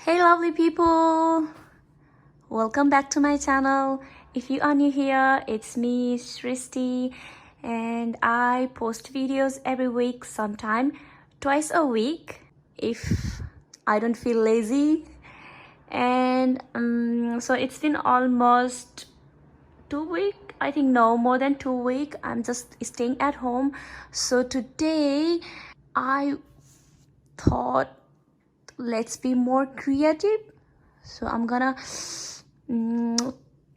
Hey lovely people, welcome back to my channel. If you are new here, it's me Sristi, and I post videos every week, sometime twice a week if I don't feel lazy. And so it's been almost 2 weeks, I think. No, more than 2 weeks. I'm just staying at home. So today I thought, let's be more creative. So I'm gonna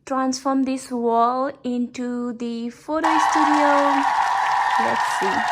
transform this wall into the photo studio. Let's see.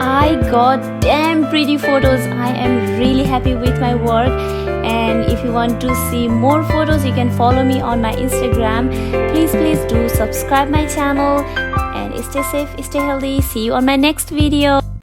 I got damn pretty photos. I am really happy with my work, and if you want to see more photos, you can follow me on my Instagram. Please do subscribe my channel, and stay safe, stay healthy. See you on my next video.